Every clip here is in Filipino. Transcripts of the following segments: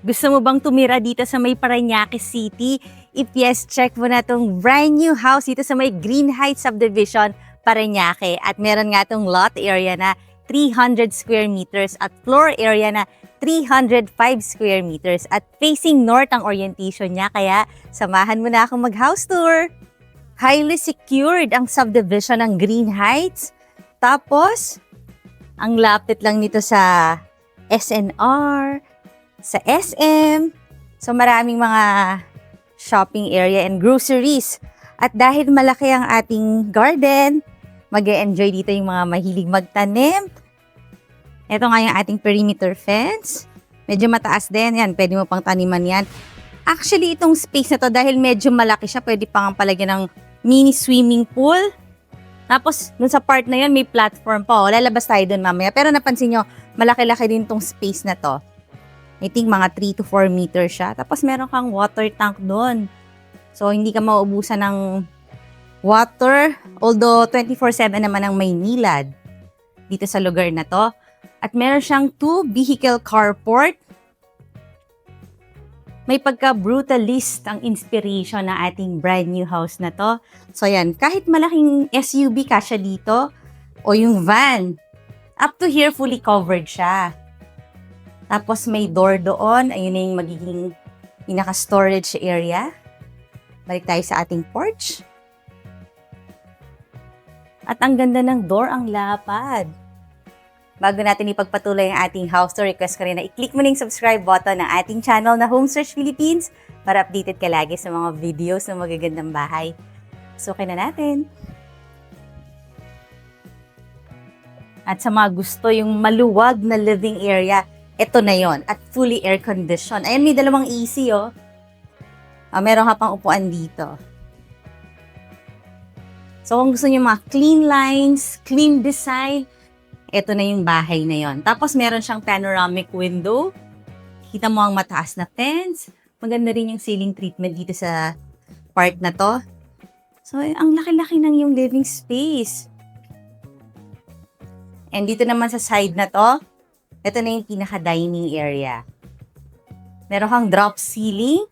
Gusto mo bang tumira dito sa may Parañaque City? If yes, check mo na tong brand new house dito sa may Green Heights Subdivision, Parañaque. At meron nga tong lot area na 300 square meters at floor area na 305 square meters. At facing north ang orientation niya, kaya samahan mo na akong mag-house tour. Highly secured ang subdivision ng Green Heights. Tapos, ang lapit lang nito sa SNR, sa SM. So maraming mga shopping area and groceries. At dahil malaki ang ating garden, mag-e-enjoy dito yung mga mahilig magtanim. Ito nga yung ating perimeter fence. Medyo mataas din yan. Pwede mo pang taniman yan. Actually, itong space na to, dahil medyo malaki siya, pwede pang palagyan ng mini swimming pool. Tapos, dun sa part na yun, may platform pa. Lalabas tayo dun mamaya. Pero napansin nyo, malaki-laki din tong space na to. I think mga 3 to 4 meters siya. Tapos meron kang water tank doon. So, hindi ka mauubusan ng water. Although, 24/7 naman ang may nilad dito sa lugar na to. At meron siyang 2 vehicle carport. May pagka-brutalist ang inspiration ng ating brand new house na to. So, yan. Kahit malaking SUV kasya dito o yung van, up to here, fully covered siya. Tapos may door doon. Ayun na yung magiging pinaka-storage area. Balik tayo sa ating porch. At ang ganda ng door, ang lapad. Bago natin ipagpatuloy ang ating house tour, request ko rin na i-click mo na yung subscribe button ng ating channel na Home Search Philippines para updated ka lagi sa mga videos ng magagandang bahay. Sukin na natin. At sa mga gusto yung maluwag na living area, ito na yon at fully air-conditioned. Ayan, may dalawang AC, oh. Meron ka pang upuan dito. So, kung gusto niyo mga clean lines, clean design, ito na yung bahay na yon. Tapos, meron siyang panoramic window. Kita mo ang mataas na fence. Maganda rin yung ceiling treatment dito sa part na to. So, ang laki-laki ng yung living space. And dito naman sa side na to, ito na yung pinaka-dining area. Meron kang drop ceiling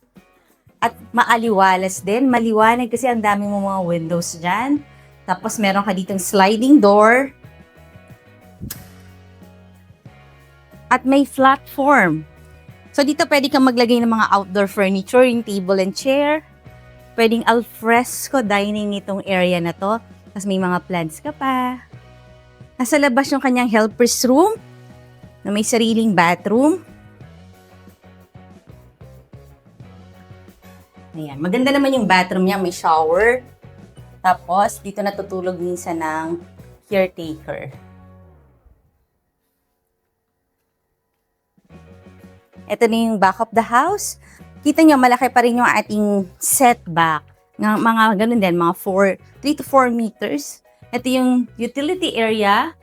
at maaliwalas din. Maliwanag kasi ang dami mo mga windows dyan. Tapos meron ka ditong sliding door. At may flat form. So dito pwede kang maglagay ng mga outdoor furniture, yung table and chair. Pwedeng alfresco dining nitong area na to. Tapos may mga plants ka pa. Nasa labas yung kanyang helper's room na may sariling bathroom. Ayan. Maganda naman yung bathroom niya. May shower. Tapos, dito natutulog minsan ng caretaker. Ito na yung back of the house. Kita nyo, malaki pa rin yung ating setback. Mga ganun din, mga 3 to 4 meters. Ito yung utility area.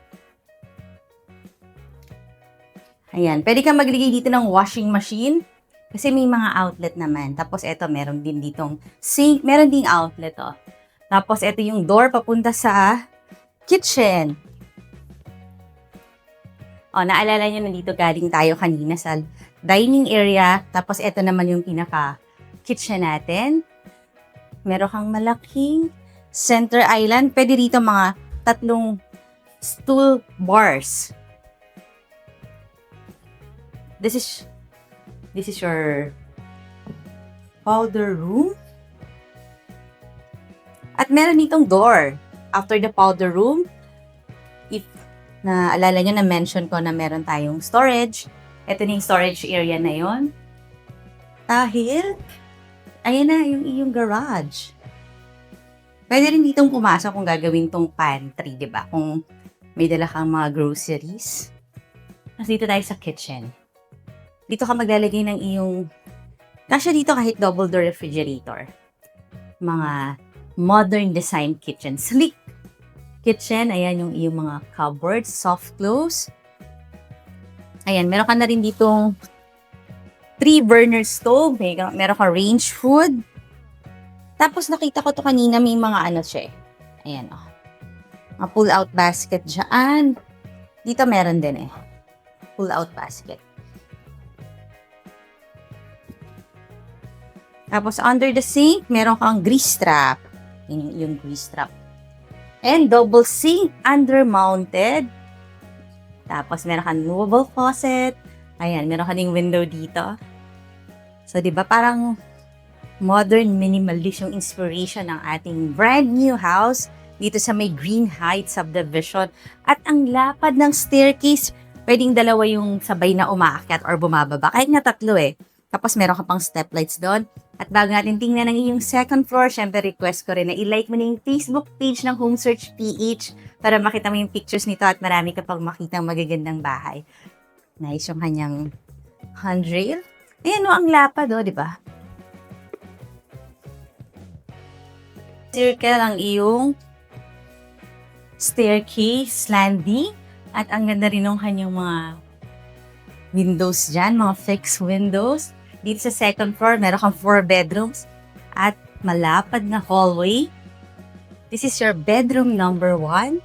Ayan, pwede kang maglagay dito ng washing machine kasi may mga outlet naman. Tapos ito, meron din ditong sink, meron ding outlet, oh. Tapos ito yung door papunta sa kitchen. Oh, naalala nyo, nandito galing tayo kanina sa dining area. Tapos ito naman yung pinaka-kitchen natin. Meron kang malaking center island. Pwede dito mga 3 stool bars. This is your powder room. At meron ditong door. After the powder room, if naalala nyo, na-mention ko na meron tayong storage. Ito na yung storage area na yon. Dahil, ayan na yung iyong garage. Pwede rin ditong pumasok kung gagawin tong pantry, di ba? Kung may dala kang mga groceries. Tapos dito tayo sa kitchen. Dito ka maglalagay ng iyong, kasya dito kahit double door refrigerator. Mga modern design kitchen. Sleek kitchen. Ayan yung iyong mga cupboards, soft close. Ayan, meron ka na rin ditong 3-burner stove. Meron ka range food. Tapos nakita ko to kanina, may mga ano siya. Ayan, oh. Mga pull-out basket dyan. Dito meron din eh. Pull-out basket. Tapos under the sink, meron kang grease trap. Yung grease trap. And double sink under-mounted. Tapos meron kang movable faucet. Ayan, meron kang window dito. So, di ba parang modern minimalist yung inspiration ng ating brand new house dito sa may Green Heights subdivision. At ang lapad ng staircase, pwedeng dalawa yung sabay na umaakyat or bumababa. Kahit nga tatlo eh. Tapos meron ka pang step lights doon. At bago natin tingnan ang iyong second floor, syempre request ko rin na i-like mo na yung Facebook page ng Home Search PH para makita mo yung pictures nito at marami ka pang makitang magagandang bahay. Nice yung kanyang handrail. Ayan o, ang lapad o, di ba? Circle ang iyong staircase, landing, at ang ganda rin ng kanyang mga windows dyan, mga fixed windows. Dito sa second floor, meron kang 4 bedrooms at malapad na hallway. This is your bedroom number 1.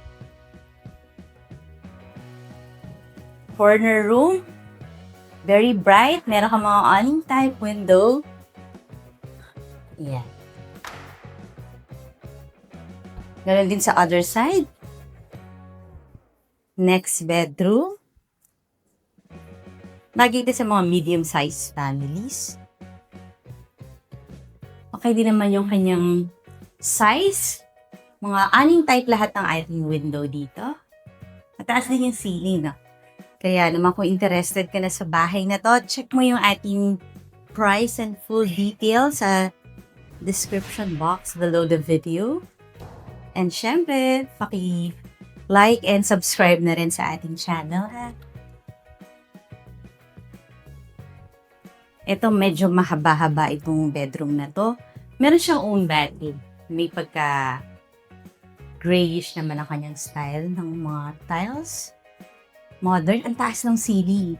Corner room, very bright. Meron kang mga awning type window. Yan. Ganon din sa other side. Next bedroom. Nakikita sa mga medium-sized families. Okay din naman yung kanyang size. Mga awning type lahat ng ating window dito. Mataas din yung ceiling, no? Kaya naman kung interested ka na sa bahay na to, check mo yung ating price and full details sa description box below the video. And syempre, paki-like and subscribe na rin sa ating channel, ha? Ito, medyo mahaba-haba itong bedroom na to. Meron siyang own bathroom. May pagka grayish naman ang kanyang style ng mga tiles. Modern, ang taas ng ceiling.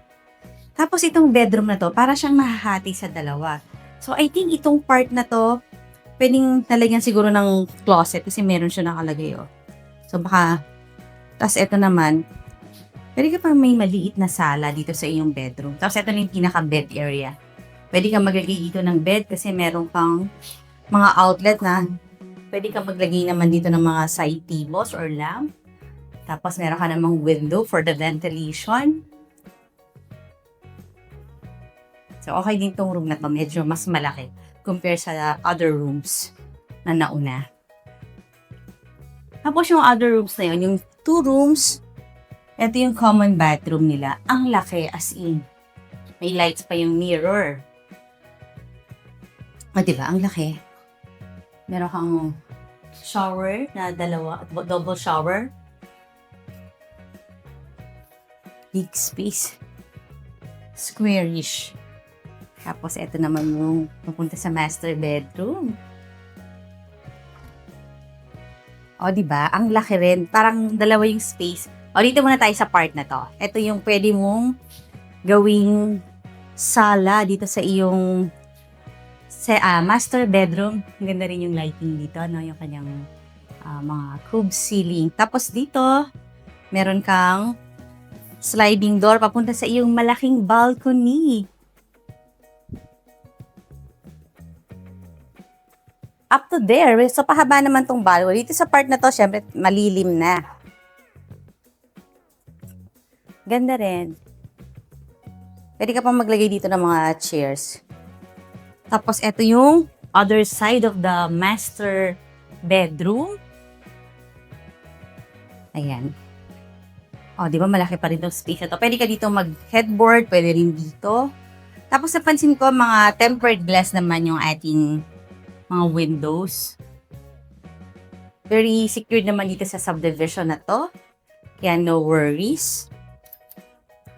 Tapos itong bedroom na to, para siyang nahahati sa dalawa. So, I think itong part na to, pwedeng talagyan siguro ng closet kasi meron siya nakalagay, oh. So, baka, tapos ito naman, pwede ka pang may maliit na sala dito sa iyong bedroom. Tapos ito na yung pinaka-bed area. Pwede ka maglagay dito ng bed kasi meron pang mga outlet na pwede ka maglagay naman dito ng mga side tables or lamp. Tapos meron ka namang window for the ventilation. So, okay din tong room na to. Medyo mas malaki compare sa other rooms na nauna. Tapos yung other rooms na yun, yung 2 rooms, ito yung common bathroom nila. Ang laki, as in. May lights pa yung mirror. O, diba? Ang laki. Meron kang shower na double shower. Big space. Squarish. Tapos, ito naman yung pupunta sa master bedroom. O, diba? Ang laki rin. Parang dalawa yung space. O, dito muna tayo sa part na to. Ito yung pwede mong gawing sala dito sa iyong master bedroom. Ang ganda rin yung lighting dito, no? Yung kanyang mga cube ceiling. Tapos dito, meron kang sliding door papunta sa iyong malaking balcony. Up to there. So, pahaba naman tong balcony. Dito sa part na to, syempre, malilim na. Ganda rin. Pwede ka pang maglagay dito ng mga chairs. Tapos, ito yung other side of the master bedroom. Ayan. O, di ba malaki pa rin itong space na to. Pwede ka dito mag-headboard, pwede rin dito. Tapos, napansin ko, mga tempered glass naman yung ating mga windows. Very secure naman dito sa subdivision na to. Kaya no worries.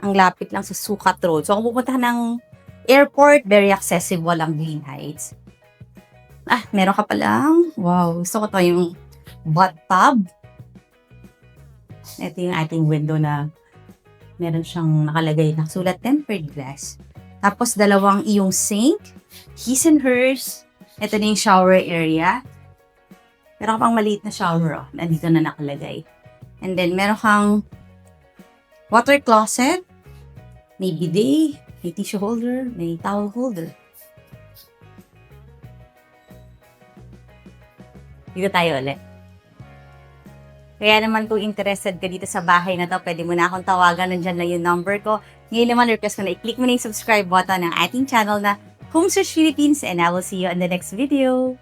Ang lapit lang sa Sukat Road. So, kung pupunta ng airport, very accessible ang Green Heights. Meron ka palang, wow, gusto ko to yung bathtub. Ito yung ating window na meron siyang nakalagay na sulat tempered glass. Tapos, dalawang iyong sink, his and hers. Ito na yung shower area. Meron ka pang maliit na shower, oh. Nandito na nakalagay. And then, meron kang water closet, may bidet, may tissue holder, may towel holder. Dito tayo ulit. Kaya naman kung interested ka dito sa bahay na to, pwede mo na akong tawagan. Nandyan lang yung number ko. Ngayon naman, request ko na i-click mo na yung subscribe button ng ating channel na Home Search Philippines, and I will see you in the next video.